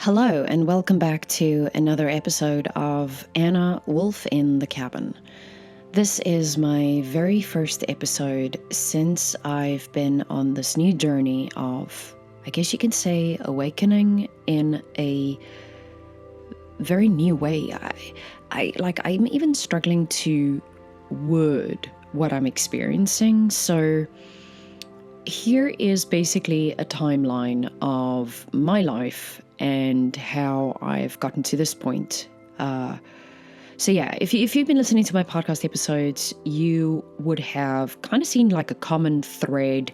Hello, and welcome back to another episode of Anna Wolf in the Cabin. This is my very first episode since I've been on this new journey of, I guess you can say, awakening in a very new way. I'm even struggling to word what I'm experiencing. So here is basically a timeline of my life and how I've gotten to this point. If you've been listening to my podcast episodes, you would have kind of seen like a common thread.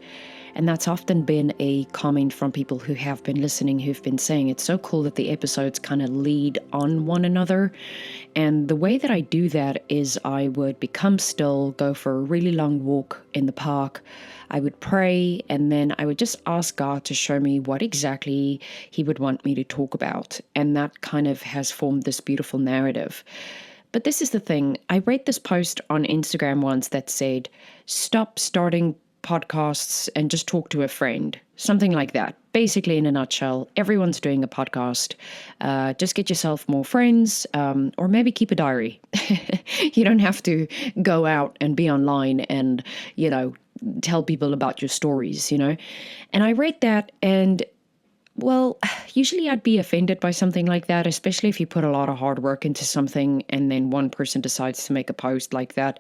And that's often been a comment from people who have been listening, who've been saying it's so cool that the episodes kind of lead on one another. And the way that I do that is I would become still, go for a really long walk in the park. I would pray, and then I would just ask God to show me what exactly He would want me to talk about. And that kind of has formed this beautiful narrative. But this is the thing. I read this post on Instagram once that said, stop starting podcasts and just talk to a friend. Something like that. Basically, in a nutshell, everyone's doing a podcast. Just get yourself more friends, or maybe keep a diary. You don't have to go out and be online and, tell people about your stories, And I read that and, well, usually I'd be offended by something like that, especially if you put a lot of hard work into something and then one person decides to make a post like that.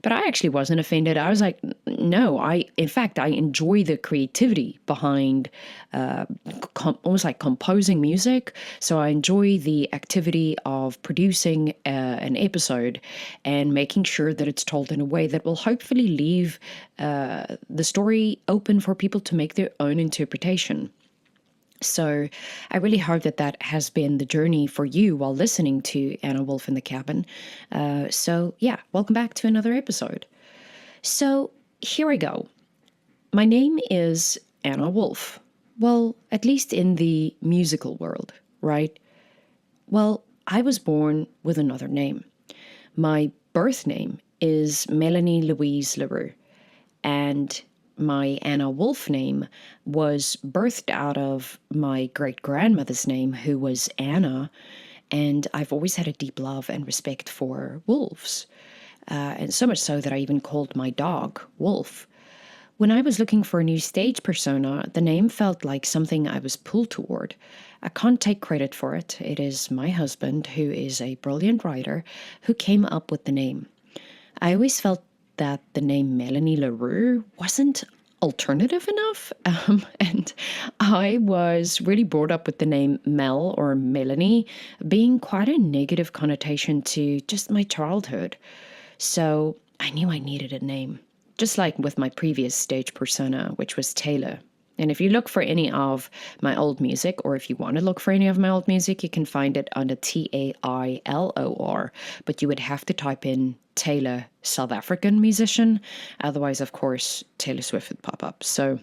But I actually wasn't offended. I was like, no, in fact, I enjoy the creativity behind almost like composing music. So I enjoy the activity of producing an episode and making sure that it's told in a way that will hopefully leave the story open for people to make their own interpretation. So I really hope that has been the journey for you while listening to Anna Wolf in the Cabin. Welcome back to another episode. So here I go. My name is Anna Wolf. Well, at least in the musical world, right? Well, I was born with another name. My birth name is Melanie Louise LaRue, and my Anna Wolf name was birthed out of my great-grandmother's name, who was Anna, and I've always had a deep love and respect for wolves, and so much so that I even called my dog Wolf. When I was looking for a new stage persona, the name felt like something I was pulled toward. I can't take credit for it. It is my husband, who is a brilliant writer, who came up with the name. I always felt that the name Melanie LaRue wasn't alternative enough. And I was really brought up with the name Mel or Melanie being quite a negative connotation to just my childhood. So I knew I needed a name, just like with my previous stage persona, which was Taylor. And if you look for any of my old music, or if you want to look for any of my old music, you can find it under Tailor, but you would have to type in Taylor, South African musician. Otherwise, of course, Taylor Swift would pop up. So,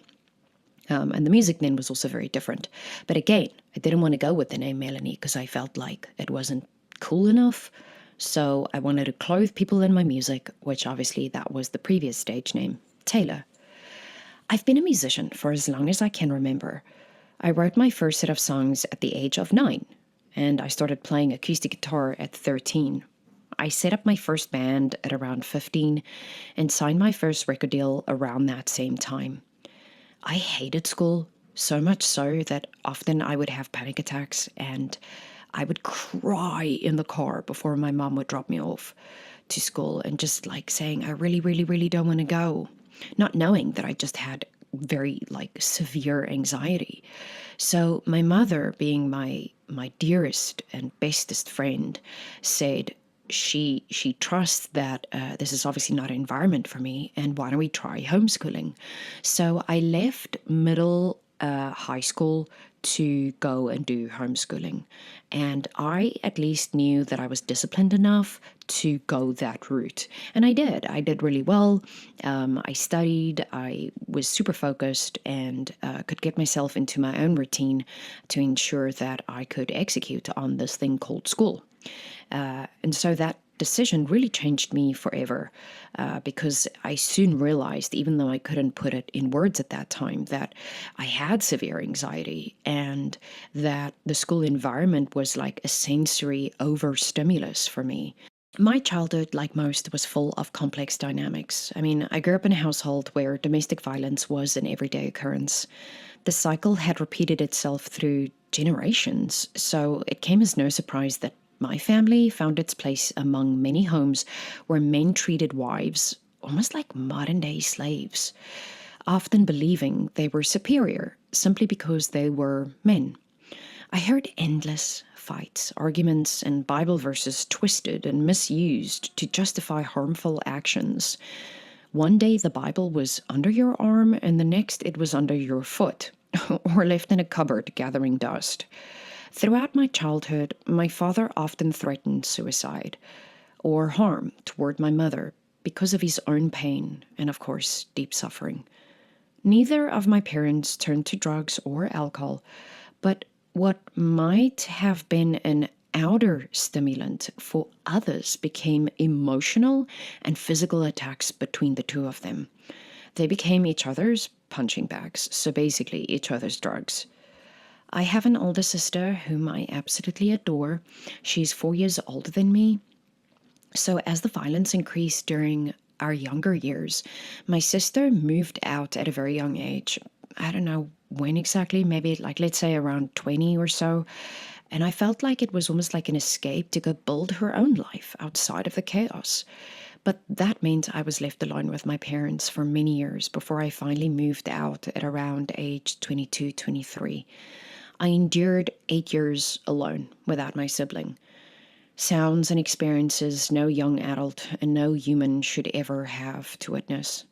and the music then was also very different. But again, I didn't want to go with the name Melanie because I felt like it wasn't cool enough. So I wanted to clothe people in my music, which obviously that was the previous stage name, Taylor. I've been a musician for as long as I can remember. I wrote my first set of songs at the age of 9, and I started playing acoustic guitar at 13. I set up my first band at around 15 and signed my first record deal around that same time. I hated school, so much so that often I would have panic attacks and I would cry in the car before my mom would drop me off to school and just like saying, I really, really, really don't want to go. Not knowing that I just had very severe anxiety. So my mother, being my dearest and bestest friend, said she trusts that this is obviously not an environment for me, and why don't we try homeschooling? So I left middle high school to go and do homeschooling. And I at least knew that I was disciplined enough to go that route. And I did. I did really well. I studied. I was super focused and could get myself into my own routine to ensure that I could execute on this thing called school. And so that decision really changed me forever, because I soon realized, even though I couldn't put it in words at that time, that I had severe anxiety and that the school environment was like a sensory overstimulus for me. My childhood, like most, was full of complex dynamics. I mean, I grew up in a household where domestic violence was an everyday occurrence. The cycle had repeated itself through generations, so it came as no surprise that my family found its place among many homes where men treated wives almost like modern day slaves, often believing they were superior simply because they were men. I heard endless fights, arguments, and Bible verses twisted and misused to justify harmful actions. One day the Bible was under your arm, and the next it was under your foot, or left in a cupboard gathering dust. Throughout my childhood, my father often threatened suicide or harm toward my mother because of his own pain and, of course, deep suffering. Neither of my parents turned to drugs or alcohol, but what might have been an outer stimulant for others became emotional and physical attacks between the two of them. They became each other's punching bags, so basically each other's drugs. I have an older sister whom I absolutely adore. She's 4 years older than me. So as the violence increased during our younger years, my sister moved out at a very young age. I don't know when exactly, maybe like let's say around 20 or so. And I felt like it was almost like an escape to go build her own life outside of the chaos. But that meant I was left alone with my parents for many years before I finally moved out at around age 22, 23. I endured 8 years alone without my sibling. Sounds and experiences no young adult and no human should ever have to witness.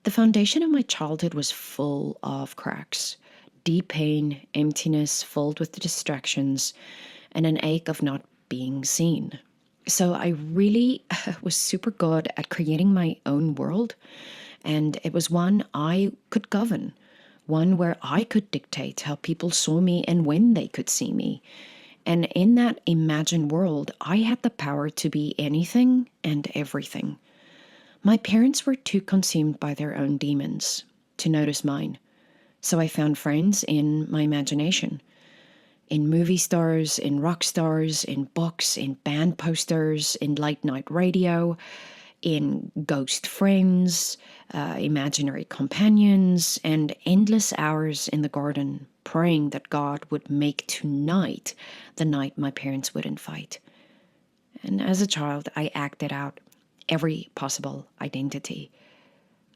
The foundation of my childhood was full of cracks, deep pain, emptiness filled with distractions, and an ache of not being seen. So I really was super good at creating my own world, and it was one I could govern, one where I could dictate how people saw me and when they could see me. And in that imagined world, I had the power to be anything and everything. My parents were too consumed by their own demons to notice mine. So I found friends in my imagination, in movie stars, in rock stars, in books, in band posters, in late night radio, in ghost friends, imaginary companions, and endless hours in the garden praying that God would make tonight the night my parents wouldn't fight. And as a child, I acted out every possible identity.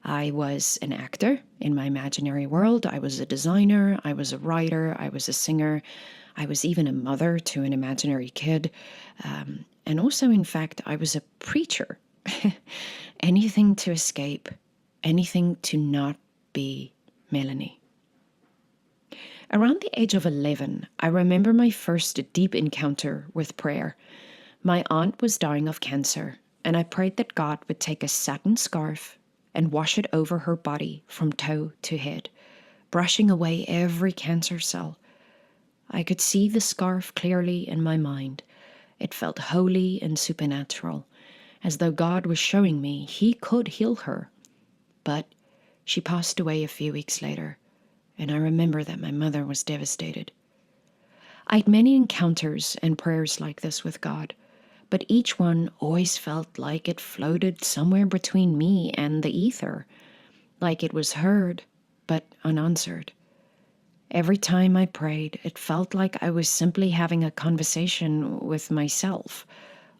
I was an actor in my imaginary world. I was a designer. I was a writer. I was a singer. I was even a mother to an imaginary kid. And also, in fact, I was a preacher. Anything to escape, anything to not be Melanie. Around the age of 11, I remember my first deep encounter with prayer. My aunt was dying of cancer, and I prayed that God would take a satin scarf and wash it over her body from toe to head, brushing away every cancer cell. I could see the scarf clearly in my mind. It felt holy and supernatural, as though God was showing me He could heal her. But she passed away a few weeks later, and I remember that my mother was devastated. I had many encounters and prayers like this with God, but each one always felt like it floated somewhere between me and the ether, like it was heard but unanswered. Every time I prayed, it felt like I was simply having a conversation with myself,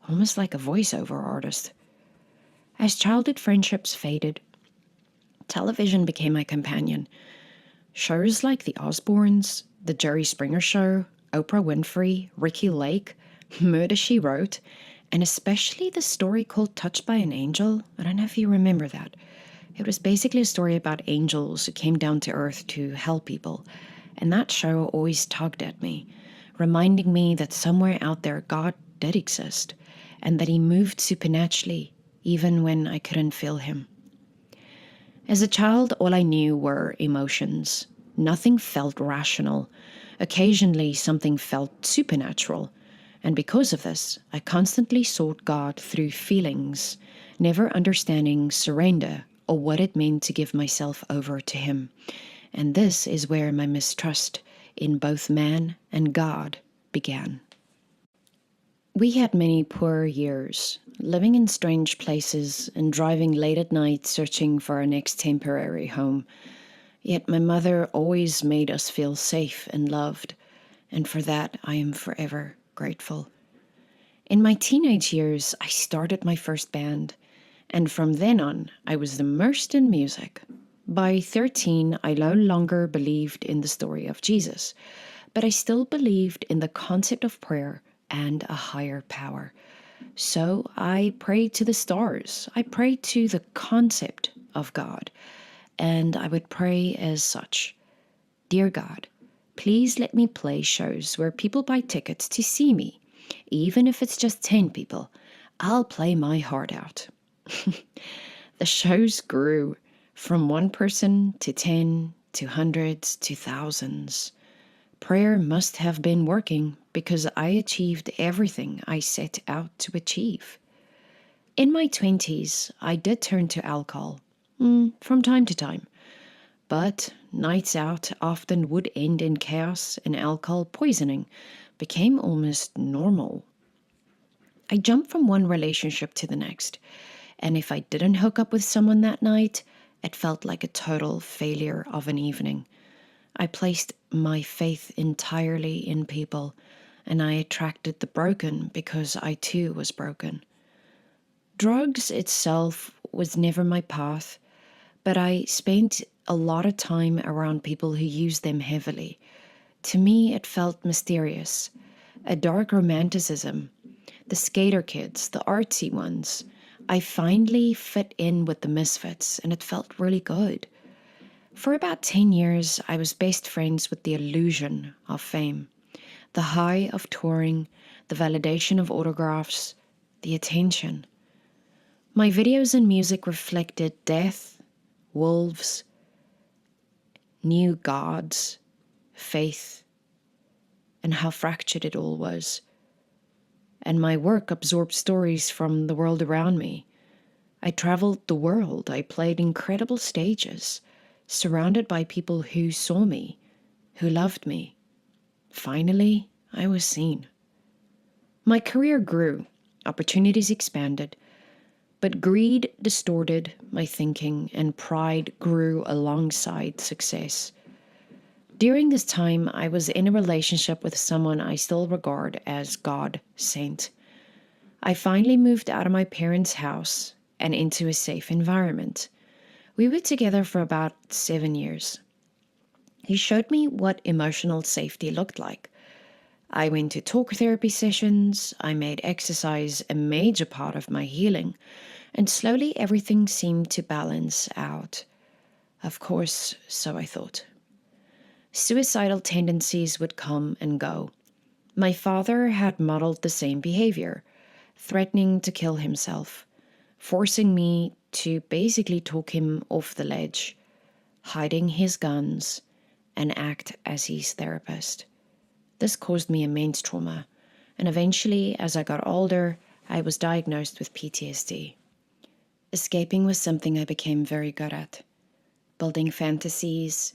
almost like a voiceover artist. As childhood friendships faded, television became my companion. Shows like The Osbournes, The Jerry Springer Show, Oprah Winfrey, Ricky Lake, Murder, She Wrote, and especially the story called Touched by an Angel. I don't know if you remember that. It was basically a story about angels who came down to earth to help people. And that show always tugged at me, reminding me that somewhere out there God did exist, and that He moved supernaturally, even when I couldn't feel Him. As a child, all I knew were emotions. Nothing felt rational. Occasionally, something felt supernatural. And because of this, I constantly sought God through feelings, never understanding surrender or what it meant to give myself over to Him. And this is where my mistrust in both man and God began. We had many poor years, living in strange places and driving late at night searching for our next temporary home. Yet my mother always made us feel safe and loved, and for that I am forever grateful. In my teenage years, I started my first band, and from then on, I was immersed in music. By 13, I no longer believed in the story of Jesus, but I still believed in the concept of prayer and a higher power. So I prayed to the stars. I prayed to the concept of God, and I would pray as such. Dear God, please let me play shows where people buy tickets to see me. Even if it's just 10 people, I'll play my heart out. The shows grew from one person to 10 to hundreds to thousands. Prayer must have been working because I achieved everything I set out to achieve. In my 20s, I did turn to alcohol, from time to time, but nights out often would end in chaos, and alcohol poisoning became almost normal. I jumped from one relationship to the next, and if I didn't hook up with someone that night, it felt like a total failure of an evening. I placed my faith entirely in people, and I attracted the broken because I too was broken. Drugs itself was never my path, but I spent a lot of time around people who used them heavily. To me, it felt mysterious, a dark romanticism. The skater kids, the artsy ones. I finally fit in with the misfits, and it felt really good. For about 10 years, I was best friends with the illusion of fame, the high of touring, the validation of autographs, the attention. My videos and music reflected death, wolves, new gods, faith, and how fractured it all was. And my work absorbed stories from the world around me. I traveled the world. I played incredible stages, surrounded by people who saw me, who loved me. Finally, I was seen. My career grew, opportunities expanded, but greed distorted my thinking and pride grew alongside success. During this time, I was in a relationship with someone I still regard as God sent. I finally moved out of my parents' house and into a safe environment. We were together for about 7 years. He showed me what emotional safety looked like. I went to talk therapy sessions, I made exercise a major part of my healing, and slowly everything seemed to balance out. Of course, so I thought. Suicidal tendencies would come and go. My father had modeled the same behavior, threatening to kill himself, forcing me to basically talk him off the ledge, hiding his guns, and act as his therapist. This caused me immense trauma, and eventually, as I got older, I was diagnosed with PTSD. Escaping was something I became very good at. Building fantasies,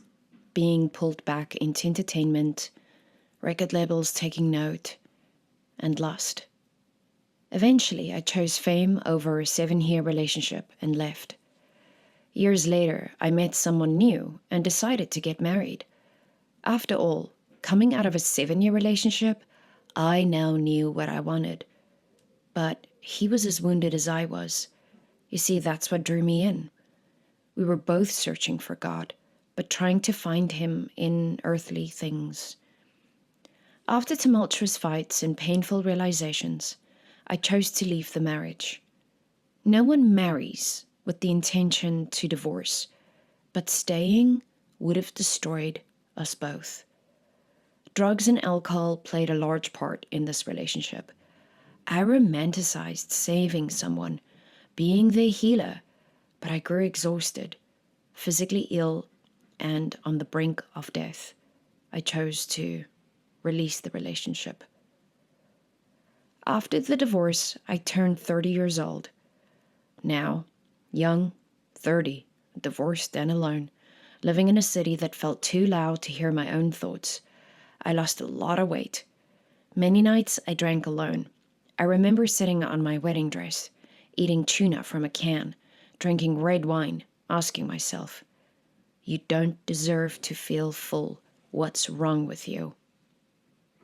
being pulled back into entertainment, record labels taking note, and lust. Eventually, I chose fame over a 7-year relationship and left. Years later, I met someone new and decided to get married. After all, coming out of a 7-year relationship, I now knew what I wanted. But he was as wounded as I was. You see, that's what drew me in. We were both searching for God, but trying to find Him in earthly things. After tumultuous fights and painful realizations, I chose to leave the marriage. No one marries with the intention to divorce, but staying would have destroyed us both. Drugs and alcohol played a large part in this relationship. I romanticized saving someone, being their healer, but I grew exhausted, physically ill, and on the brink of death. I chose to release the relationship. After the divorce, I turned 30 years old. Now, young, 30, divorced and alone, living in a city that felt too loud to hear my own thoughts. I lost a lot of weight. Many nights I drank alone. I remember sitting on my wedding dress, eating tuna from a can, drinking red wine, asking myself, "You don't deserve to feel full. What's wrong with you?"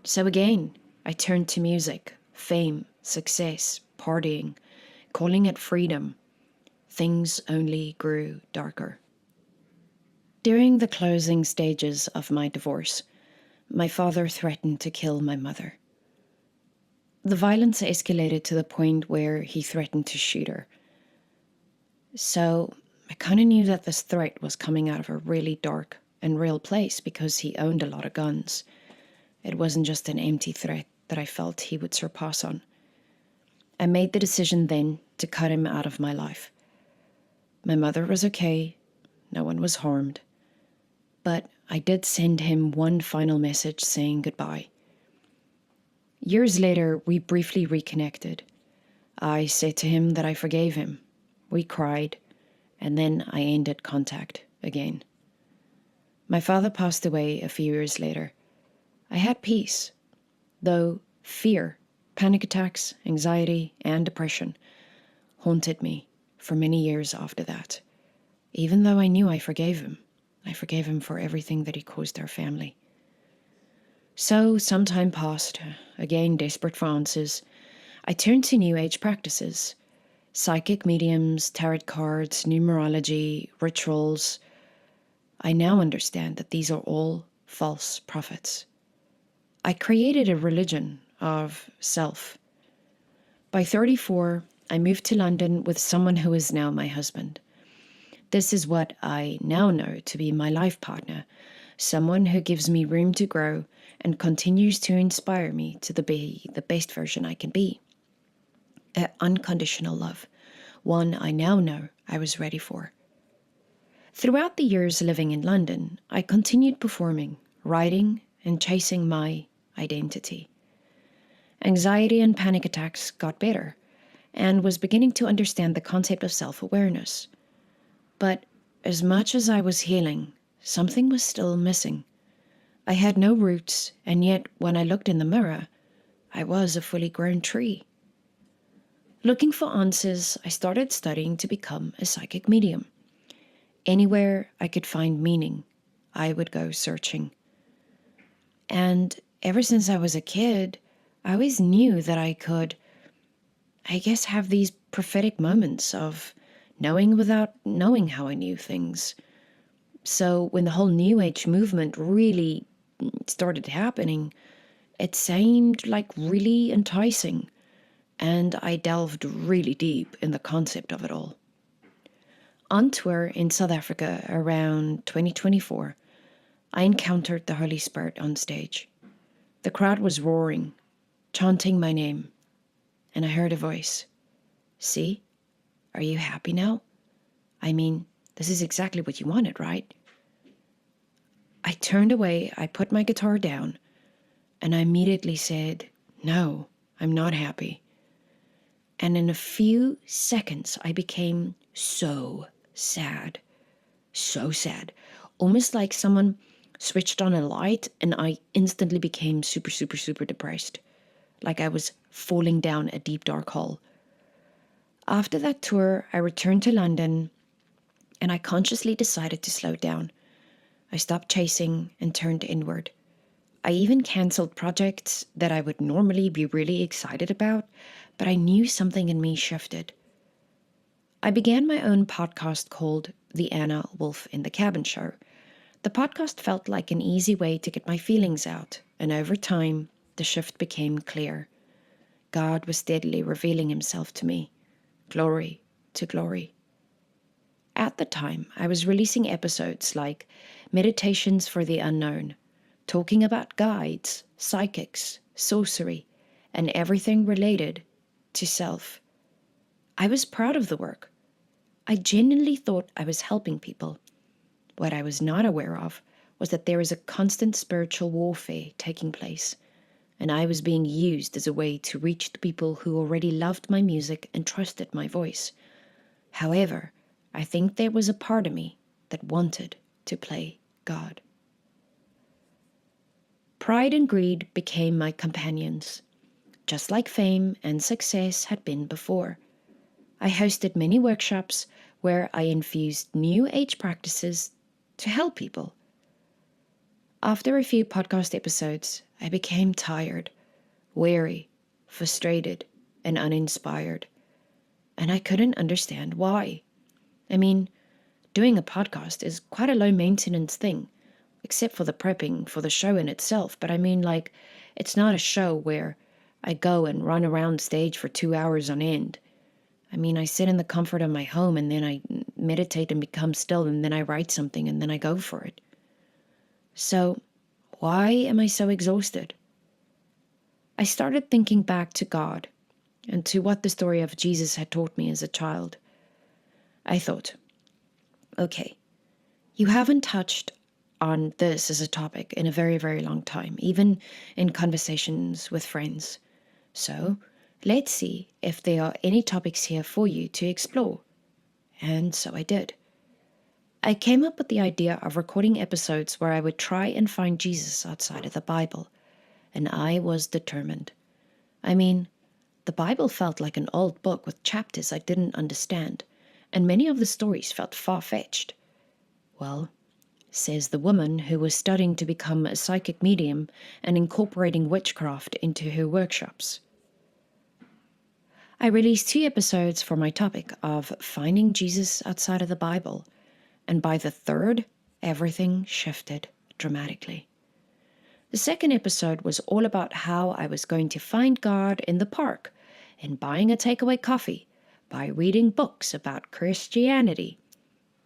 So again, I turned to music, fame, success, partying, calling it freedom. Things only grew darker. During the closing stages of my divorce, my father threatened to kill my mother. The violence escalated to the point where he threatened to shoot her. So I kind of knew that this threat was coming out of a really dark and real place because he owned a lot of guns. It wasn't just an empty threat that I felt he would surpass on. I made the decision then to cut him out of my life. My mother was okay, no one was harmed, but I did send him one final message saying goodbye. Years later, we briefly reconnected. I said to him that I forgave him. We cried, and then I ended contact again. My father passed away a few years later. I had peace, though fear, panic attacks, anxiety, and depression haunted me for many years after that. Even though I knew I forgave him for everything that he caused our family. So some time passed, again desperate for answers. I turned to New Age practices, psychic mediums, tarot cards, numerology, rituals. I now understand that these are all false prophets. I created a religion of self. By 34, I moved to London with someone who is now my husband. This is what I now know to be my life partner, someone who gives me room to grow and continues to inspire me to be the best version I can be. An unconditional love, one I now know I was ready for. Throughout the years living in London, I continued performing, writing, and chasing my identity. Anxiety and panic attacks got better, and was beginning to understand the concept of self-awareness. But as much as I was healing, something was still missing. I had no roots, and yet when I looked in the mirror, I was a fully grown tree. Looking for answers, I started studying to become a psychic medium. Anywhere I could find meaning, I would go searching. And ever since I was a kid, I always knew that I could, have these prophetic moments of knowing without knowing how I knew things. So when the whole New Age movement really started happening, it seemed like really enticing, and I delved really deep in the concept of it all. On tour in South Africa around 2024, I encountered the Holy Spirit on stage. The crowd was roaring, chanting my name, and I heard a voice. "See? Are you happy now? I mean, this is exactly what you wanted, right?" I turned away, I put my guitar down, and I immediately said, "No, I'm not happy." And in a few seconds, I became so sad, almost like someone switched on a light and I instantly became super, super, super depressed, like I was falling down a deep, dark hole. After that tour, I returned to London and I consciously decided to slow down. I stopped chasing and turned inward. I even cancelled projects that I would normally be really excited about, but I knew something in me shifted. I began my own podcast called The Anna Wolf in the Cabin Show. The podcast felt like an easy way to get my feelings out, and over time, the shift became clear. God was steadily revealing himself to me, glory to glory. At the time, I was releasing episodes like Meditations for the Unknown, talking about guides, psychics, sorcery, and everything related to self. I was proud of the work. I genuinely thought I was helping people. What I was not aware of was that there is a constant spiritual warfare taking place, and I was being used as a way to reach the people who already loved my music and trusted my voice. However, I think there was a part of me that wanted to play God. Pride and greed became my companions, just like fame and success had been before. I hosted many workshops where I infused new age practices to help people. After a few podcast episodes, I became tired, weary, frustrated, and uninspired, and I couldn't understand why. I mean, doing a podcast is quite a low maintenance thing, except for the prepping for the show in itself. But I mean, like, it's not a show where I go and run around stage for 2 hours on end. I mean, I sit in the comfort of my home and then I meditate and become still and then I write something and then I go for it. So, why am I so exhausted? I started thinking back to God and to what the story of Jesus had taught me as a child. I thought, okay, you haven't touched on this as a topic in a very, very long time, even in conversations with friends. So let's see if there are any topics here for you to explore. And so I did. I came up with the idea of recording episodes where I would try and find Jesus outside of the Bible, and I was determined. I mean, the Bible felt like an old book with chapters I didn't understand, and many of the stories felt far-fetched. Well, says the woman who was studying to become a psychic medium and incorporating witchcraft into her workshops. I released 2 episodes for my topic of finding Jesus outside of the Bible, and by the third, everything shifted dramatically. The second episode was all about how I was going to find God in the park and buying a takeaway coffee, by reading books about Christianity.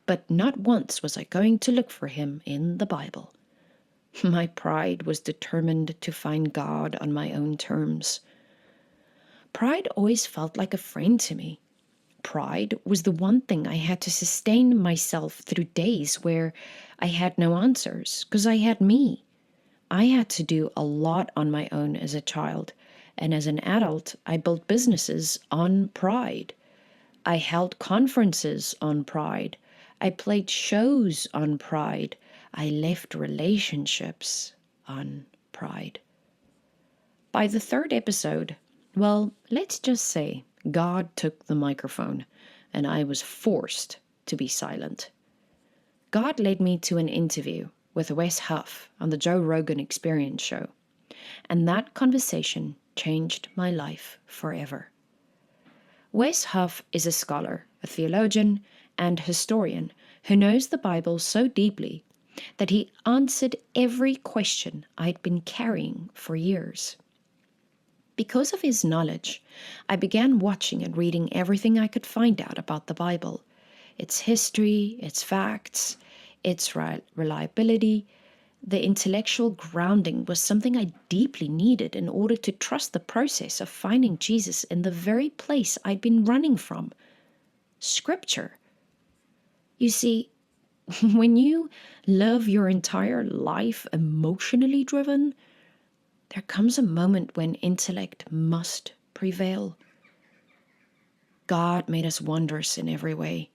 But not once was I going to look for him in the Bible. My pride was determined to find God on my own terms. Pride always felt like a friend to me. Pride was the one thing I had to sustain myself through days where I had no answers, because I had me. I had to do a lot on my own as a child, and as an adult, I built businesses on pride. I held conferences on pride. I played shows on pride. I left relationships on pride. By the third episode, well, let's just say God took the microphone and I was forced to be silent. God led me to an interview with Wes Huff on the Joe Rogan Experience show, and that conversation changed my life forever. Wes Huff is a scholar, a theologian, and historian who knows the Bible so deeply that he answered every question I'd been carrying for years. Because of his knowledge, I began watching and reading everything I could find out about the Bible, its history, its facts, its reliability. The intellectual grounding was something I deeply needed in order to trust the process of finding Jesus in the very place I'd been running from, Scripture. You see, when you live your entire life emotionally driven, there comes a moment when intellect must prevail. God made us wondrous in every way,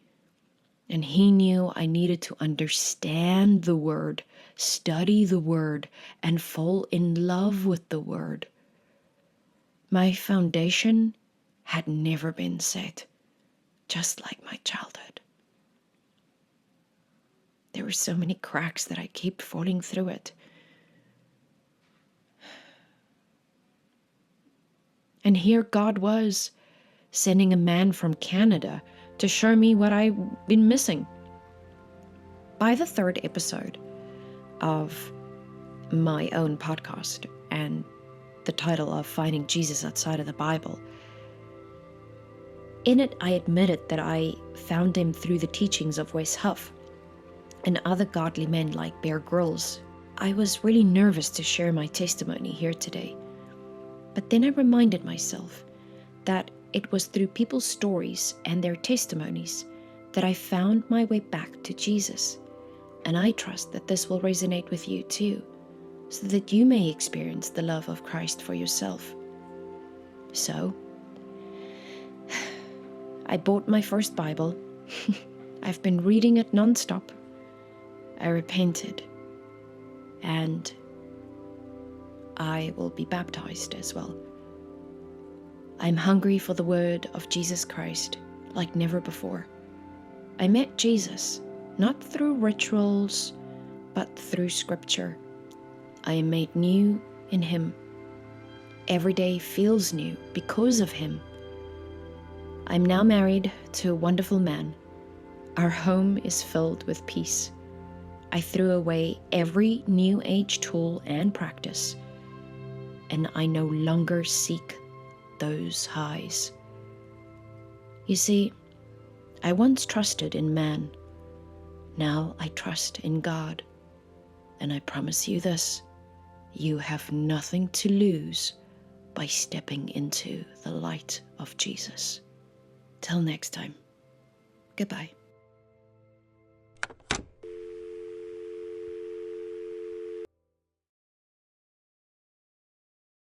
and he knew I needed to understand the Word, study the Word, and fall in love with the Word. My foundation had never been set, just like my childhood. There were so many cracks that I kept falling through it. And here God was, sending a man from Canada to show me what I'd been missing. By the third episode of my own podcast and the title of Finding Jesus Outside of the Bible, in it I admitted that I found him through the teachings of Wes Huff and other godly men like Bear Grylls. I was really nervous to share my testimony here today. But then I reminded myself that it was through people's stories and their testimonies that I found my way back to Jesus. And I trust that this will resonate with you too. so that you may experience the love of Christ for yourself. So, I bought my first Bible. I've been reading it nonstop. I repented, and I will be baptized as well. I'm hungry for the word of Jesus Christ like never before. I met Jesus, not through rituals, but through Scripture. I am made new in Him. Every day feels new because of Him. I'm now married to a wonderful man. Our home is filled with peace. I threw away every New Age tool and practice, and I no longer seek those highs. You see, I once trusted in man. Now I trust in God. And I promise you this, you have nothing to lose by stepping into the light of Jesus. Till next time, goodbye.